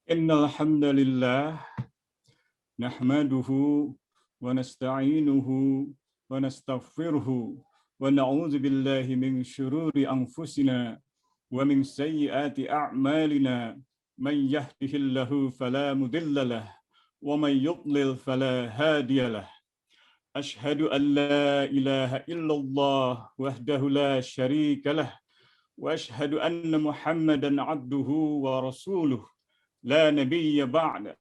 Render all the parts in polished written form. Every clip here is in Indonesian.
Innal hamdalillah nahmaduhu wa nasta'inuhu wa nastaghfiruhu wa na'udzu billahi min syururi anfusina wa min sayyiati a'malina man yahdihillahu fala mudilla lahu wa man yudlil fala hadiya lahu. Ashhadu an la ilaha illallah wahdahu la syarika lah wa ashhadu anna Muhammadan abduhu wa rasuluh la nabiyya ba'da.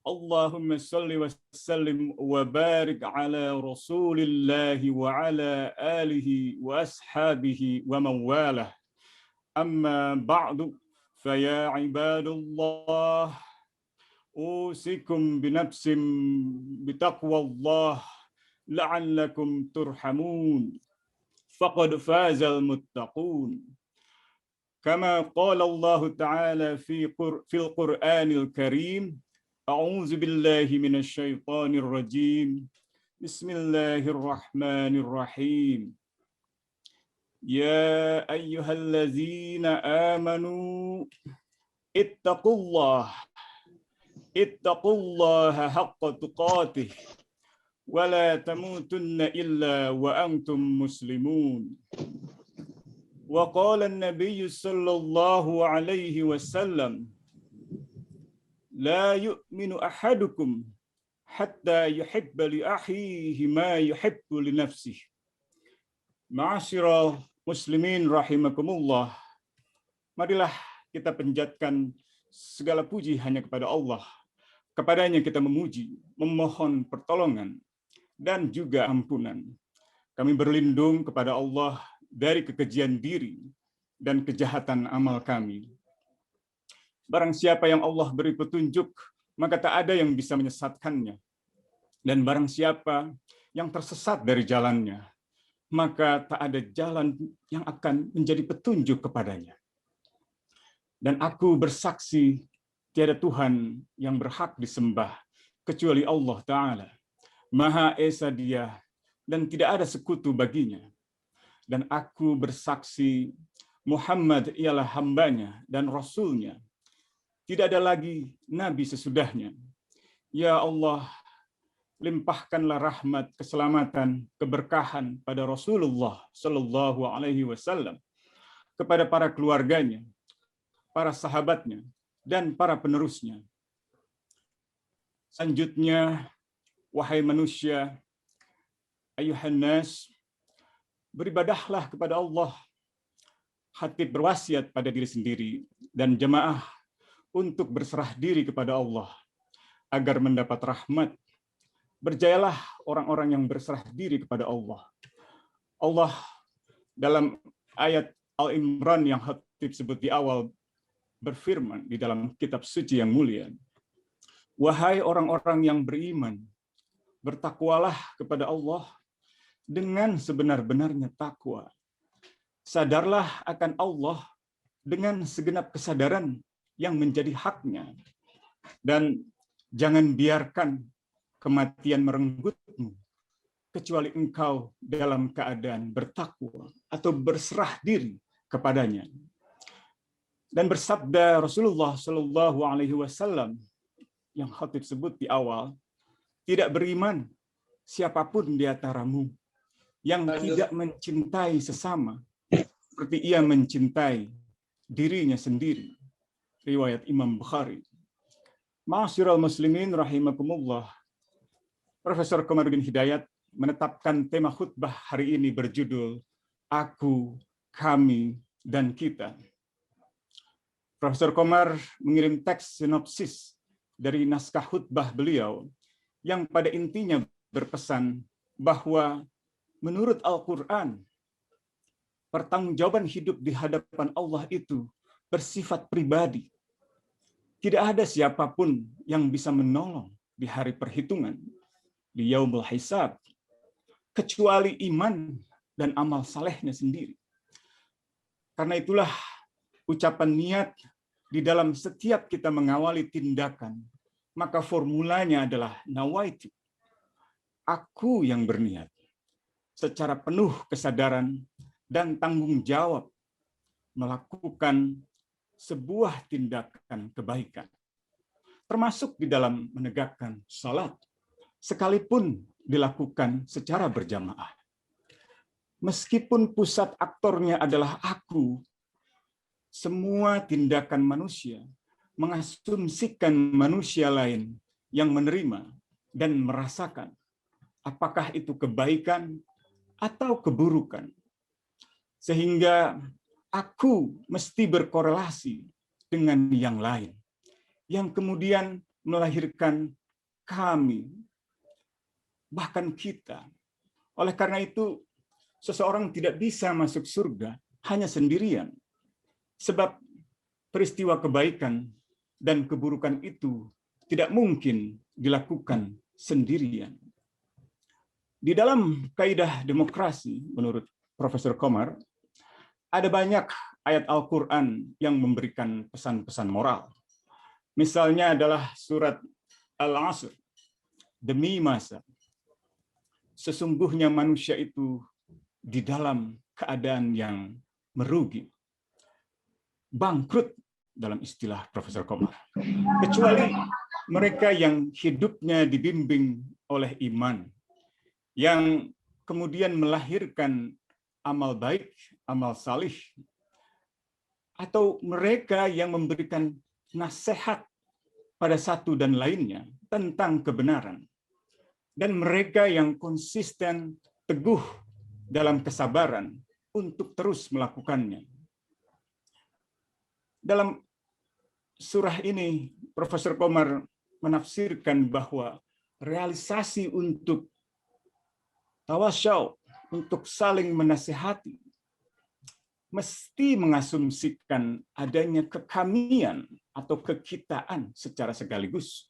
Allahumma salli wa sallim wa barik ala rasulillahi wa ala alihi wa ashabihi wa man walah. Amma ba'du, faya ibadallah, usikum binafsim bitaqwallah la'allakum turhamun. Faqad fazal muttaqun. Kama qala Allah Ta'ala fil Qur'anil Karim, a'udzu billahi minasy syaithanir rajim. Bismillahirrahmanirrahim. Ya ayyuhallazina amanu ittaqullaha haqqa tuqatih wa la tamutunna illa wa antum muslimun. Wa qala an-nabiy sallallahu alaihi wasallam, la yu'minu ahadukum hatta yuhibba li akhihi ma yuhibbu li nafsihi. Ma'asyiral muslimin rahimakumullah. Marilah kita panjatkan segala puji hanya kepada Allah. Kepadanya kita memuji, memohon pertolongan dan juga ampunan. Kami berlindung kepada Allah dari kekejian diri dan kejahatan amal kami. Barang siapa yang Allah beri petunjuk, maka tak ada yang bisa menyesatkannya. Dan barang siapa yang tersesat dari jalannya, maka tak ada jalan yang akan menjadi petunjuk kepadanya. Dan aku bersaksi, tiada Tuhan yang berhak disembah kecuali Allah Ta'ala. Maha Esa Dia, dan tidak ada sekutu baginya. Dan aku bersaksi, Muhammad ialah hambanya dan rasulnya. Tidak ada lagi nabi sesudahnya. Ya Allah, limpahkanlah rahmat, keselamatan, keberkahan pada Rasulullah Sallallahu Alaihi Wasallam, kepada para keluarganya, para sahabatnya, dan para penerusnya. Selanjutnya, wahai manusia, ayuhan nas, beribadahlah kepada Allah. Khatib berwasiat pada diri sendiri dan jemaah untuk berserah diri kepada Allah agar mendapat rahmat. Berjayalah orang-orang yang berserah diri kepada Allah. Allah dalam ayat Al-Imran yang Khatib sebut di awal berfirman di dalam kitab suci yang mulia, wahai orang-orang yang beriman, bertakwalah kepada Allah dengan sebenar-benarnya takwa. Sadarlah akan Allah dengan segenap kesadaran yang menjadi haknya. Dan jangan biarkan kematian merenggutmu, kecuali engkau dalam keadaan bertakwa atau berserah diri kepadanya. Dan bersabda Rasulullah Shallallahu Alaihi Wasallam yang Khatib sebut di awal, tidak beriman siapapun di antaramu yang tidak mencintai sesama seperti ia mencintai dirinya sendiri. Riwayat Imam Bukhari. Ma'asyiral muslimin rahimakumullah. Profesor Komarudin Hidayat menetapkan tema khutbah hari ini berjudul Aku, Kami, dan Kita. Profesor Komar mengirim teks sinopsis dari naskah khutbah beliau yang pada intinya berpesan bahwa menurut Al-Quran, pertanggungjawaban hidup di hadapan Allah itu bersifat pribadi. Tidak ada siapapun yang bisa menolong di hari perhitungan, di yaumul hisab, kecuali iman dan amal salehnya sendiri. Karena itulah ucapan niat di dalam setiap kita mengawali tindakan, maka formulanya adalah nawaitu. Aku yang berniat secara penuh kesadaran dan tanggung jawab melakukan sebuah tindakan kebaikan, termasuk di dalam menegakkan salat, sekalipun dilakukan secara berjamaah. Meskipun pusat aktornya adalah aku, semua tindakan manusia mengasumsikan manusia lain yang menerima dan merasakan apakah itu kebaikan atau keburukan. Sehingga aku mesti berkorelasi dengan yang lain, yang kemudian melahirkan kami, bahkan kita. Oleh karena itu, seseorang tidak bisa masuk surga hanya sendirian. Sebab peristiwa kebaikan dan keburukan itu tidak mungkin dilakukan sendirian. Di dalam kaidah demokrasi, menurut Profesor Komar, ada banyak ayat Al-Quran yang memberikan pesan-pesan moral. Misalnya adalah surat Al-Asr, demi masa, sesungguhnya manusia itu di dalam keadaan yang merugi, bangkrut dalam istilah Profesor Komar, kecuali mereka yang hidupnya dibimbing oleh iman, yang kemudian melahirkan amal baik, amal salih, atau mereka yang memberikan nasihat pada satu dan lainnya tentang kebenaran, dan mereka yang konsisten teguh dalam kesabaran untuk terus melakukannya. Dalam surah ini, Profesor Komar menafsirkan bahwa realisasi untuk tawasyau, untuk saling menasihati, mesti mengasumsikan adanya kekamian atau kekitaan secara sekaligus.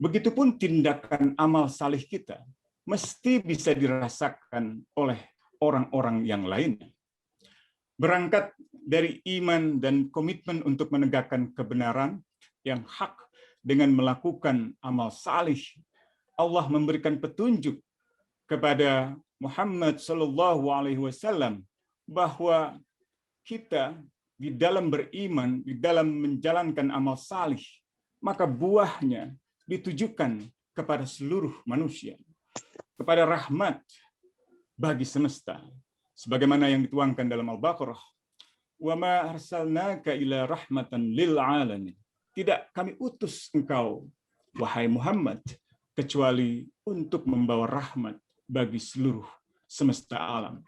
Begitupun tindakan amal salih kita mesti bisa dirasakan oleh orang-orang yang lainnya. Berangkat dari iman dan komitmen untuk menegakkan kebenaran yang hak dengan melakukan amal salih, Allah memberikan petunjuk kepada Muhammad SAW bahwa kita di dalam beriman, di dalam menjalankan amal salih, maka buahnya ditujukan kepada seluruh manusia, kepada rahmat bagi semesta, sebagaimana yang dituangkan dalam Al-Baqarah, "Wa ma arsalnaka ila rahmatan lil alamin." Tidak kami utus engkau, wahai Muhammad, kecuali untuk membawa rahmat bagi seluruh semesta alam.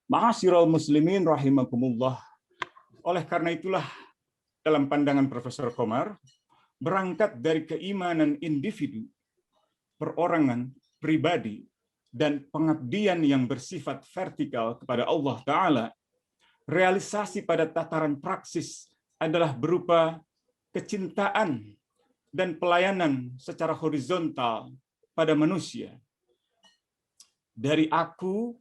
Ma'asyiral muslimin rahimakumullah. Oleh karena itulah, dalam pandangan Profesor Komar, berangkat dari keimanan individu, perorangan, pribadi, dan pengabdian yang bersifat vertikal kepada Allah Ta'ala, realisasi pada tataran praksis adalah berupa kecintaan dan pelayanan secara horizontal pada manusia. Dari aku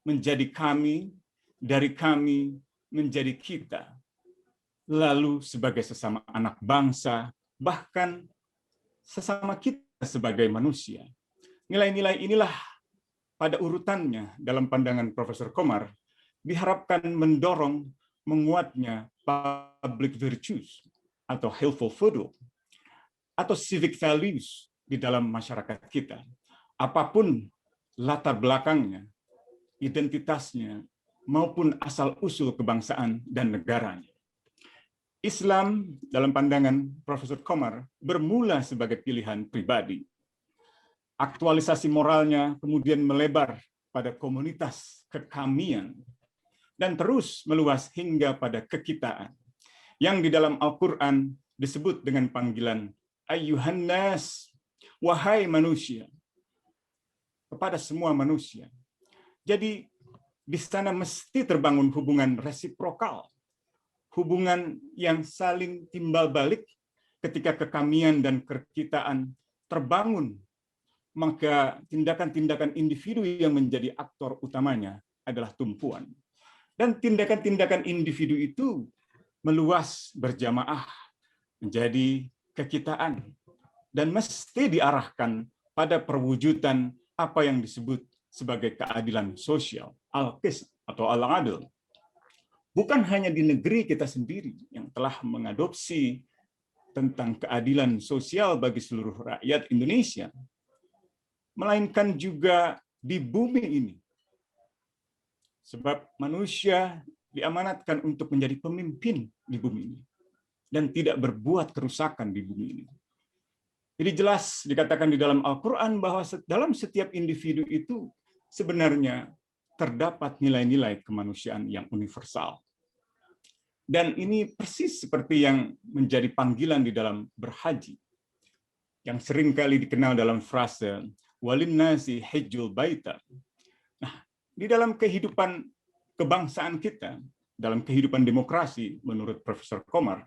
menjadi kami, dari kami menjadi kita, lalu sebagai sesama anak bangsa, bahkan sesama kita sebagai manusia. Nilai-nilai inilah pada urutannya dalam pandangan Profesor Komar diharapkan mendorong menguatnya public virtues atau helpful foodle atau civic values di dalam masyarakat kita. Apapun latar belakangnya, identitasnya, maupun asal-usul kebangsaan dan negaranya. Islam dalam pandangan Profesor Komar bermula sebagai pilihan pribadi. Aktualisasi moralnya kemudian melebar pada komunitas kekamian dan terus meluas hingga pada kekitaan yang di dalam Al-Quran disebut dengan panggilan ayyuhan nas, wahai manusia, kepada semua manusia. Jadi di sana mesti terbangun hubungan resiprokal, hubungan yang saling timbal balik. Ketika kekamian dan kekitaan terbangun, maka tindakan-tindakan individu yang menjadi aktor utamanya adalah tumpuan. Dan tindakan-tindakan individu itu meluas berjamaah menjadi kekitaan dan mesti diarahkan pada perwujudan apa yang disebut sebagai keadilan sosial, al-qism atau al-adl. bukan hanya di negeri kita sendiri yang telah mengadopsi tentang keadilan sosial bagi seluruh rakyat Indonesia, melainkan juga di bumi ini. Sebab manusia diamanatkan untuk menjadi pemimpin di bumi ini dan tidak berbuat kerusakan di bumi ini. Jadi jelas dikatakan di dalam Al-Quran bahwa dalam setiap individu itu sebenarnya terdapat nilai-nilai kemanusiaan yang universal. Dan ini persis seperti yang menjadi panggilan di dalam berhaji, yang seringkali dikenal dalam frase walin nasi hijjul baita. Nah, di dalam kehidupan kebangsaan kita, dalam kehidupan demokrasi menurut Profesor Komar,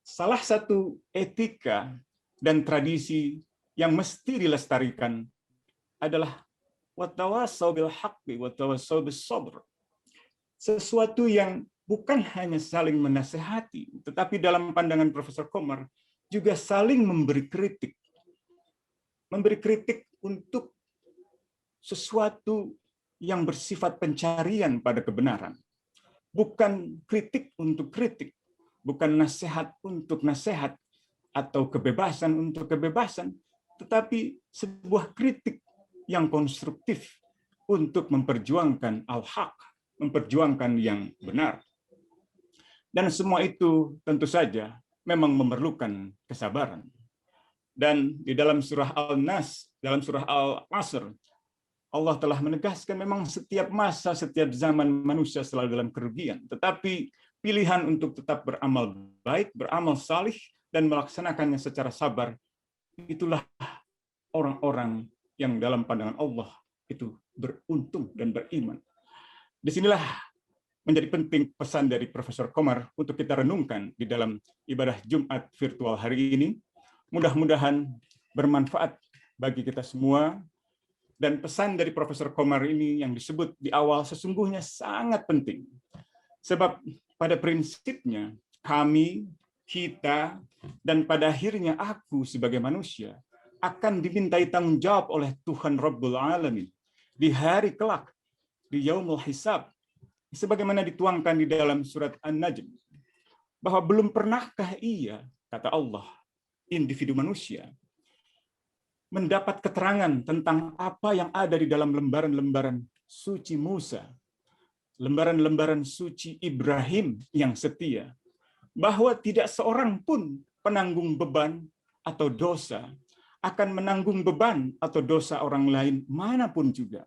salah satu etika dan tradisi yang mesti dilestarikan adalah watawassaw bil haqqi watawassaw bis sabr. Sesuatu yang bukan hanya saling menasehati, tetapi dalam pandangan Profesor Komar juga saling memberi kritik. Memberi kritik untuk sesuatu yang bersifat pencarian pada kebenaran. Bukan kritik untuk kritik, bukan nasihat untuk nasihat, atau kebebasan untuk kebebasan, tetapi sebuah kritik yang konstruktif untuk memperjuangkan al-haq, memperjuangkan yang benar. Dan semua itu tentu saja memang memerlukan kesabaran. Dan di dalam surah Al-Nas, dalam surah Al-Asr, Allah telah menegaskan memang setiap masa, setiap zaman manusia selalu dalam kerugian. Tetapi pilihan untuk tetap beramal baik, beramal salih, dan melaksanakannya secara sabar, itulah orang-orang yang dalam pandangan Allah itu beruntung dan beriman. Disinilah menjadi penting pesan dari Profesor Komar untuk kita renungkan di dalam ibadah Jumat virtual hari ini. Mudah-mudahan bermanfaat bagi kita semua. Dan pesan dari Profesor Komar ini yang disebut di awal sesungguhnya sangat penting. Sebab pada prinsipnya kami, kita, dan pada akhirnya aku sebagai manusia akan dimintai tanggung jawab oleh Tuhan Rabbul Alamin di hari kelak, di Yaumul Hisab, sebagaimana dituangkan di dalam surat An-Najm, bahwa belum pernahkah ia, kata Allah, individu manusia, mendapat keterangan tentang apa yang ada di dalam lembaran-lembaran suci Musa, lembaran-lembaran suci Ibrahim yang setia, bahwa tidak seorang pun penanggung beban atau dosa akan menanggung beban atau dosa orang lain manapun juga.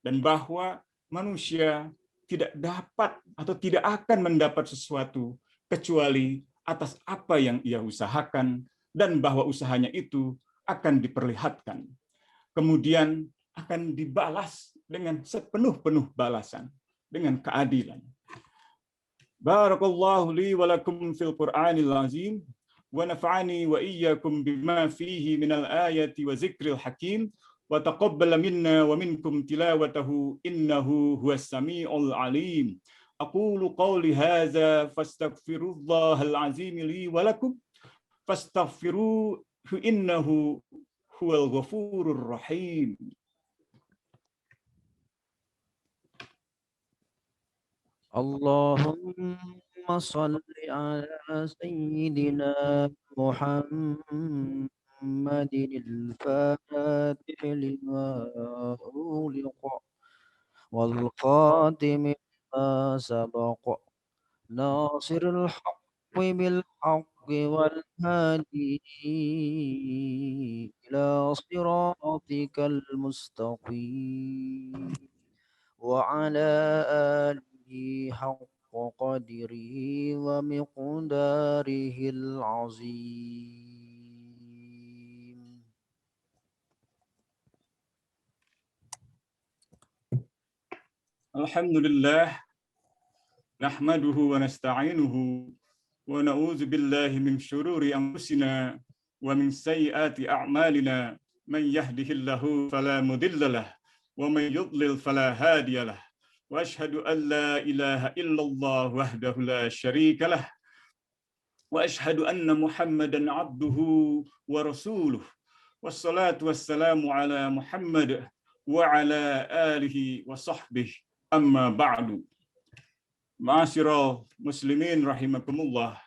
Dan bahwa manusia tidak dapat atau tidak akan mendapat sesuatu kecuali atas apa yang ia usahakan, dan bahwa usahanya itu akan diperlihatkan. Kemudian akan dibalas dengan sepenuh-penuh balasan, dengan keadilan. Barakallahu li wa lakum fil Qur'anil azim wa nafa'ani wa iyyakum bima fihi minal ayati wa zikril hakim wa taqabbala minna wa minkum tilawatahu innahu huwas samiul alim. Aqulu qawli hadza fastaghfirullahal azim li wa lakum fastaghfiruhu innahu huwal ghafurur rahim. Allahumma salli ala sayyidina Muhammadin al-Fatih lima uliqa wal khatimi lima sabaqa nasirul haqqi bil haqqi wal hadi ila siratikal mustaqim wa ala alihi haqqa qadrihi wa miqdarihil azim. Alhamdulillah, nahmaduhu wa nasta'inuhu wa na'udzu billahi min syururi anfusina wa min sayyiati a'malina. Man yahdihillahu fala mudilla lahu wa man yudlil fala hadiya lahu. Wa asyhadu an la ilaha illallah wahdahu la syarika lahu wa asyhadu anna Muhammadan abduhu wa rasuluh. Wassalatu wassalamu ala Muhammad wa ala alihi wa sahbihi amma ba'du. Ma'asyiral muslimin rahimakumullah.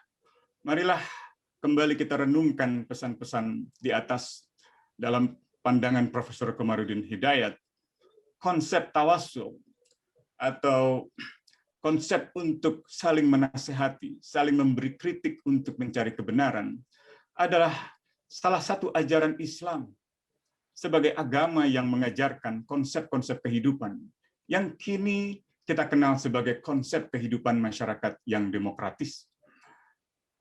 Marilah kembali kita renungkan pesan-pesan di atas dalam pandangan Profesor Komarudin Hidayat. Konsep tawassul atau konsep untuk saling menasehati, saling memberi kritik untuk mencari kebenaran adalah salah satu ajaran Islam sebagai agama yang mengajarkan konsep-konsep kehidupan yang kini kita kenal sebagai konsep kehidupan masyarakat yang demokratis.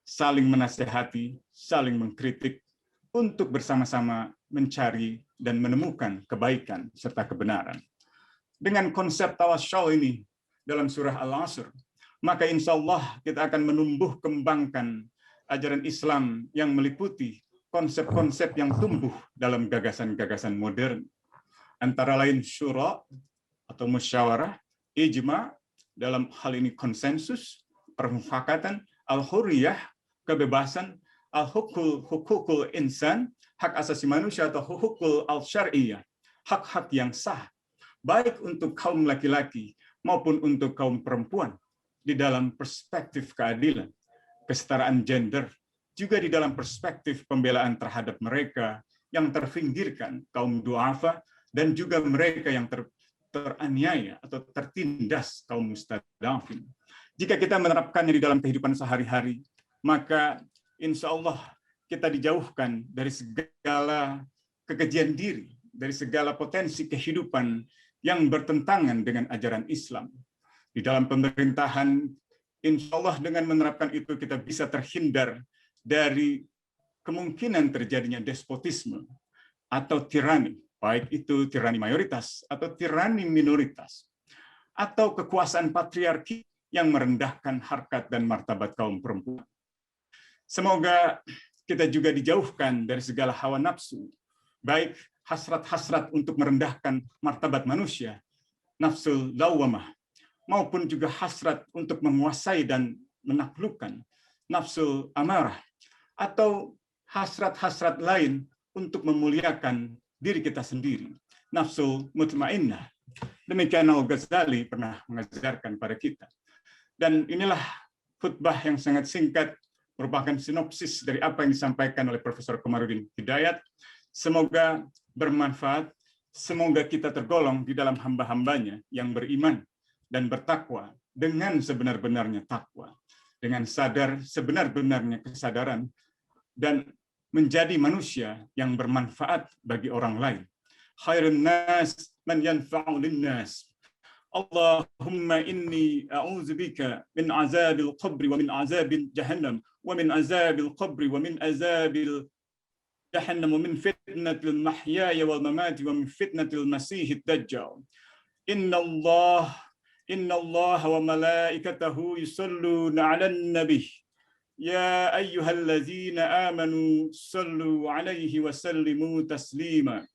Saling menasehati, saling mengkritik untuk bersama-sama mencari dan menemukan kebaikan serta kebenaran. Dengan konsep tawassul ini dalam surah Al-Asr, maka insya Allah kita akan menumbuh kembangkan ajaran Islam yang meliputi konsep-konsep yang tumbuh dalam gagasan-gagasan modern. Antara lain syura atau musyawarah, ijma, dalam hal ini konsensus, permufakatan, al-hurriyah, kebebasan, hukukul insan, hak asasi manusia atau hukukul al-syar'iyah, hak-hak yang sah, baik untuk kaum laki-laki maupun untuk kaum perempuan di dalam perspektif keadilan, kesetaraan gender, juga di dalam perspektif pembelaan terhadap mereka yang terpinggirkan, kaum du'afa, dan juga mereka yang teraniaya atau tertindas, kaum mustadafin. Jika kita menerapkannya di dalam kehidupan sehari-hari, maka insya Allah kita dijauhkan dari segala kekejian diri, dari segala potensi kehidupan yang bertentangan dengan ajaran Islam. Di dalam pemerintahan, insya Allah dengan menerapkan itu kita bisa terhindar dari kemungkinan terjadinya despotisme atau tirani, baik itu tirani mayoritas atau tirani minoritas, atau kekuasaan patriarki yang merendahkan harkat dan martabat kaum perempuan. Semoga kita juga dijauhkan dari segala hawa nafsu, baik hasrat-hasrat untuk merendahkan martabat manusia, nafsul lawamah, maupun juga hasrat untuk menguasai dan menaklukkan, nafsul amarah, atau hasrat-hasrat lain untuk memuliakan diri kita sendiri, nafsul mutmainnah. Demikian Al-Ghazali pernah mengajarkan pada kita. Dan inilah khutbah yang sangat singkat, merupakan sinopsis dari apa yang disampaikan oleh Profesor Komarudin Hidayat. Semoga bermanfaat, semoga kita tergolong di dalam hamba-hambanya yang beriman dan bertakwa dengan sebenar-benarnya takwa, dengan sadar sebenar-benarnya kesadaran, dan menjadi manusia yang bermanfaat bagi orang lain. Khairun nas man yanfa'u linnas. Allahumma inni a'udzubika min azabil qabri wa min azabil jahannam wa min azabil qabri wa min azabil jahannam wa min fitnatil mahyaya wal mamati wa min fitnatil masihid dajjal. Inna Allah wa malaikatahu yusalluna 'alan nabiy. Ya ayyuhallazina amanu sallu 'alaihi wa sallimu taslima.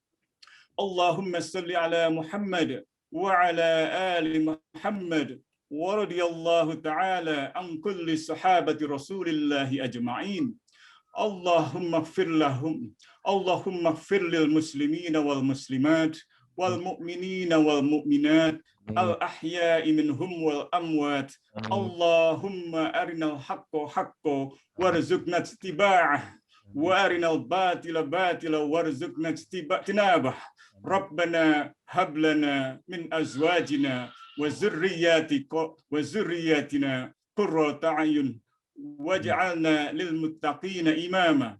Allahumma salli 'ala Muhammad wa 'ala ali Muhammad wa radiyallahu ta'ala an kulli sahabati Rasulillah ajma'in. Allahumma ighfir lahum, Allahumma ighfir lil muslimina wal muslimat wal mu'minina wal mu'minat al-ahya'i minhum wal amwat. Allahumma arinal haqqa haqqa warzuqna ittiba'ah wa arinal batila batila warzuqna ijtinabah. Rabbana hab lana min azwajina wa zurriyyatina qurrata a'yun waj'alna lil muttaqina imama.